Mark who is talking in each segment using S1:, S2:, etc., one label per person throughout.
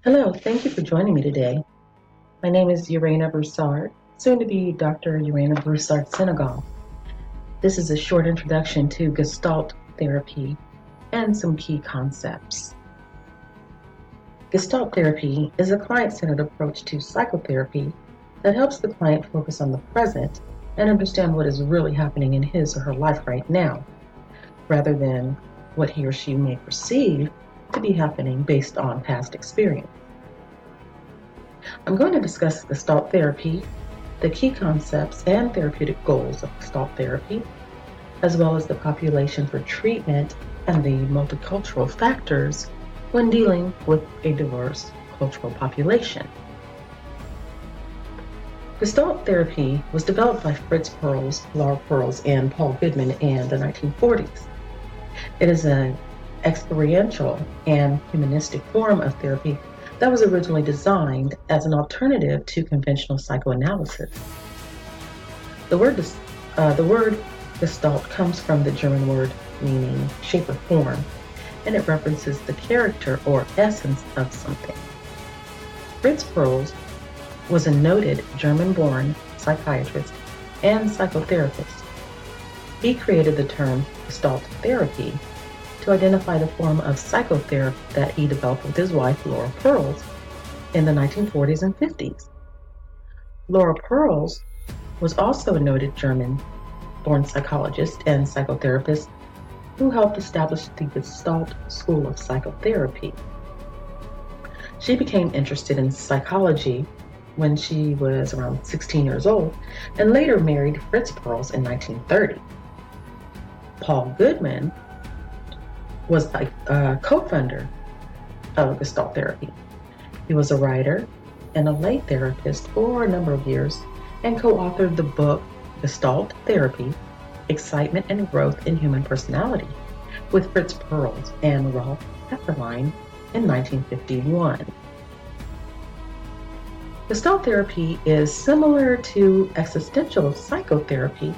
S1: Hello, thank you for joining me today. My name is Urena Broussard, soon to be Dr. Urena Broussard Senegal. This is a short introduction to Gestalt Therapy and some key concepts. Gestalt Therapy is a client-centered approach to psychotherapy that helps the client focus on the present and understand what is really happening in his or her life right now, rather than what he or she may perceive to be happening based on past experience. I'm going to discuss Gestalt Therapy, the key concepts and therapeutic goals of Gestalt Therapy, as well as the population for treatment and the multicultural factors when dealing with a diverse cultural population. Gestalt Therapy was developed by Fritz Perls, Laura Perls, and Paul Goodman in the 1940s. It is an experiential and humanistic form of therapy that was originally designed as an alternative to conventional psychoanalysis. The word Gestalt comes from the German word meaning shape or form, and it references the character or essence of something. Fritz Perls was a noted German-born psychiatrist and psychotherapist. He created the term Gestalt Therapy to identify the form of psychotherapy that he developed with his wife, Laura Perls, in the 1940s and 50s. Laura Perls was also a noted German-born psychologist and psychotherapist who helped establish the Gestalt School of Psychotherapy. She became interested in psychology when she was around 16 years old and later married Fritz Perls in 1930. Paul Goodman was a co-founder of Gestalt Therapy. He was a writer and a lay therapist for a number of years and co-authored the book Gestalt Therapy, Excitement and Growth in Human Personality with Fritz Perls and Rolf Hefferlein in 1951. Gestalt therapy is similar to existential psychotherapy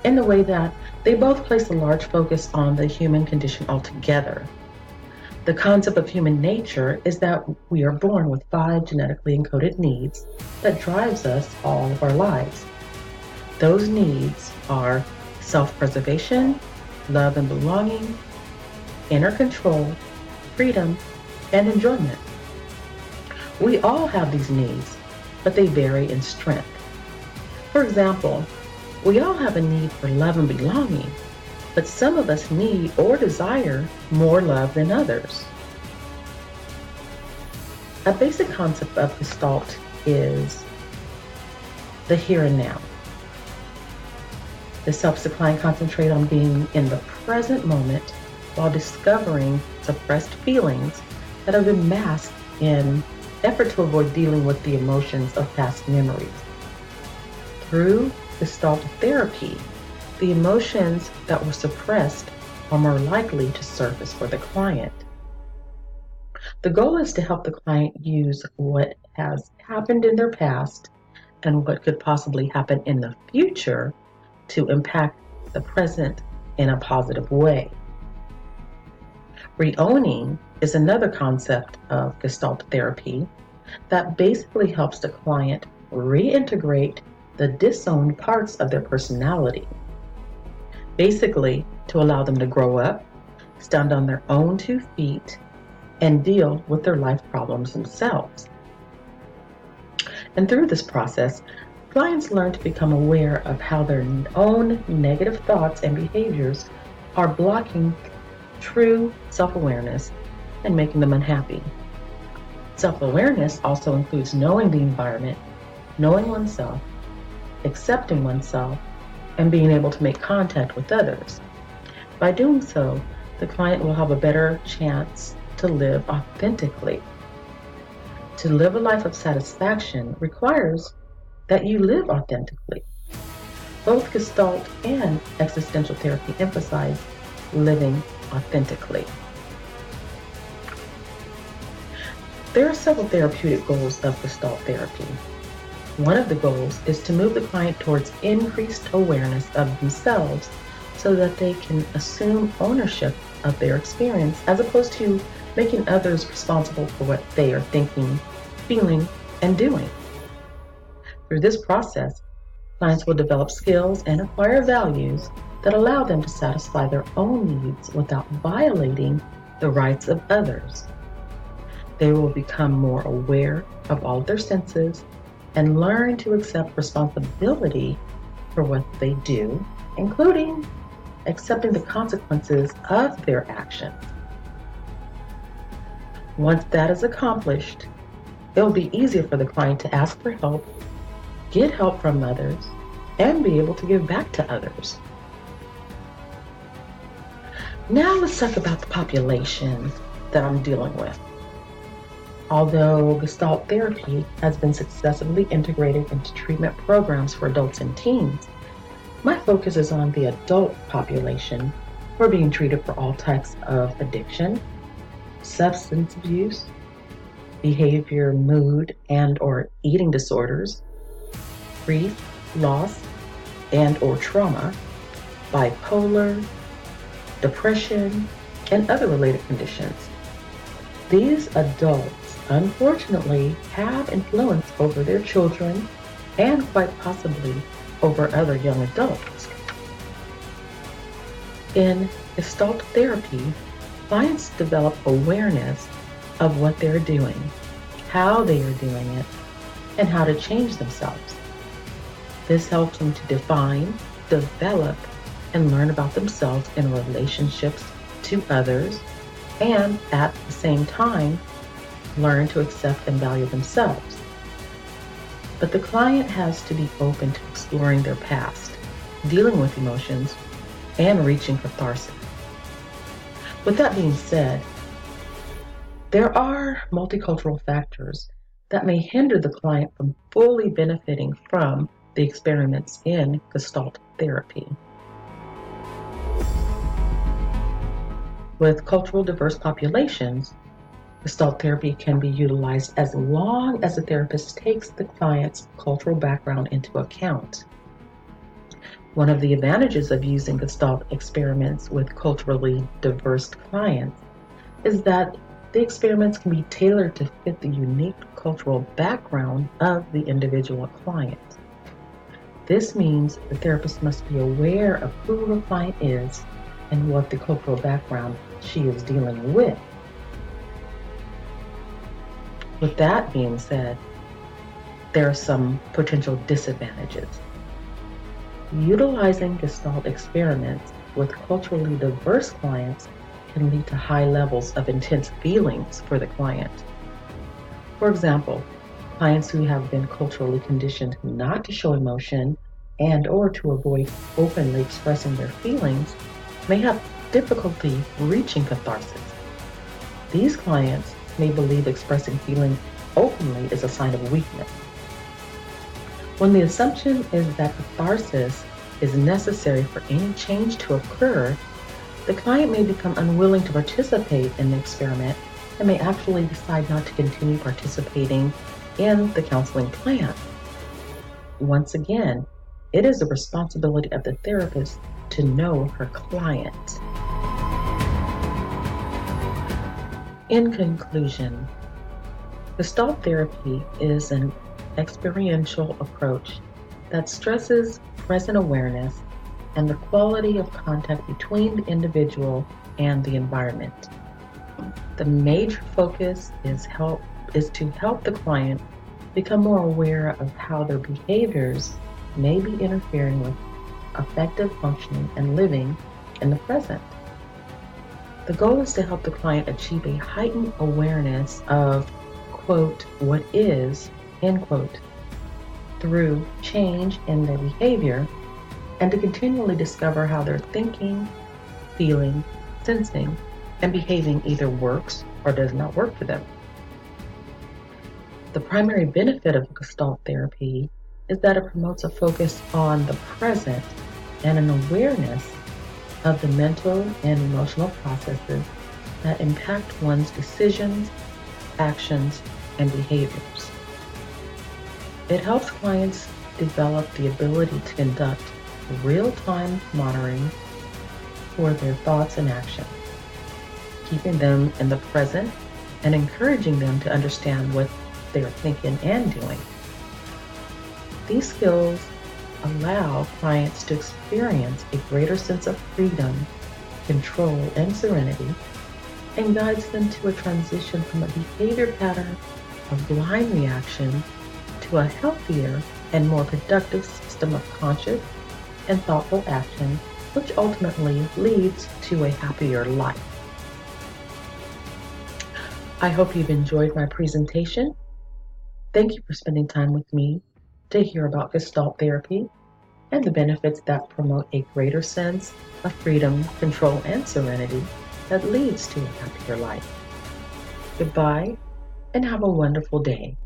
S1: in the way that they both place a large focus on the human condition altogether. The concept of human nature is that we are born with 5 genetically encoded needs that drives us all of our lives. Those needs are self-preservation, love and belonging, inner control, freedom, and enjoyment. We all have these needs, but they vary in strength. For example, we all have a need for love and belonging, but some of us need or desire more love than others. A basic concept of Gestalt is the here and now. This helps the client concentrate on being in the present moment while discovering suppressed feelings that have been masked in effort to avoid dealing with the emotions of past memories. Through Gestalt therapy, the emotions that were suppressed are more likely to surface for the client. The goal is to help the client use what has happened in their past and what could possibly happen in the future to impact the present in a positive way. Reowning is another concept of Gestalt therapy that basically helps the client reintegrate the disowned parts of their personality, basically to allow them to grow up, stand on their own 2 feet, and deal with their life problems themselves. And through this process, clients learn to become aware of how their own negative thoughts and behaviors are blocking true self-awareness and making them unhappy. Self-awareness also includes knowing the environment, knowing oneself, accepting oneself, and being able to make contact with others. By doing so, the client will have a better chance to live authentically. To live a life of satisfaction requires that you live authentically. Both Gestalt and existential therapy emphasize living authentically. There are several therapeutic goals of Gestalt therapy. One of the goals is to move the client towards increased awareness of themselves so that they can assume ownership of their experience as opposed to making others responsible for what they are thinking, feeling, and doing. Through this process, clients will develop skills and acquire values that allow them to satisfy their own needs without violating the rights of others. They will become more aware of all of their senses and learn to accept responsibility for what they do, including accepting the consequences of their actions. Once that is accomplished, it will be easier for the client to ask for help, get help from others, and be able to give back to others. Now let's talk about the population that I'm dealing with. Although Gestalt Therapy has been successfully integrated into treatment programs for adults and teens, my focus is on the adult population who are being treated for all types of addiction, substance abuse, behavior, mood, and/or eating disorders, grief, loss, and/or trauma, bipolar, depression, and other related conditions. These adults, unfortunately, have influence over their children and quite possibly over other young adults. In Gestalt Therapy, clients develop awareness of what they're doing, how they are doing it, and how to change themselves. This helps them to define, develop, and learn about themselves in relationships to others, and at the same time, learn to accept and value themselves. But the client has to be open to exploring their past, dealing with emotions, and reaching catharsis. With that being said, there are multicultural factors that may hinder the client from fully benefiting from the experiments in Gestalt Therapy. With cultural diverse populations, Gestalt therapy can be utilized as long as the therapist takes the client's cultural background into account. One of the advantages of using Gestalt experiments with culturally diverse clients is that the experiments can be tailored to fit the unique cultural background of the individual client. This means the therapist must be aware of who the client is and what the cultural background she is dealing with. With that being said, there are some potential disadvantages. Utilizing Gestalt experiments with culturally diverse clients can lead to high levels of intense feelings for the client. For example, clients who have been culturally conditioned not to show emotion and/or to avoid openly expressing their feelings may have difficulty reaching catharsis. These clients may believe expressing feelings openly is a sign of weakness. When the assumption is that catharsis is necessary for any change to occur, the client may become unwilling to participate in the experiment and may actually decide not to continue participating in the counseling plan. Once again, it is the responsibility of the therapist to know her client. In conclusion, Gestalt therapy is an experiential approach that stresses present awareness and the quality of contact between the individual and the environment. The major focus is to help the client become more aware of how their behaviors may be interfering with effective functioning and living in the present. The goal is to help the client achieve a heightened awareness of, quote, what is, end quote, through change in their behavior, and to continually discover how their thinking, feeling, sensing, and behaving either works or does not work for them. The primary benefit of Gestalt therapy is that it promotes a focus on the present and an awareness of the mental and emotional processes that impact one's decisions, actions, and behaviors. It helps clients develop the ability to conduct real-time monitoring for their thoughts and actions. keeping them in the present and encouraging them to understand what they are thinking and doing. These skills allow clients to experience a greater sense of freedom, control, and serenity, and guides them to a transition from a behavior pattern of blind reaction to a healthier and more productive system of conscious and thoughtful action, which ultimately leads to a happier life. I hope you've enjoyed my presentation. Thank you for spending time with me to hear about Gestalt Therapy and the benefits that promote a greater sense of freedom, control, and serenity that leads to a happier life. Goodbye and have a wonderful day.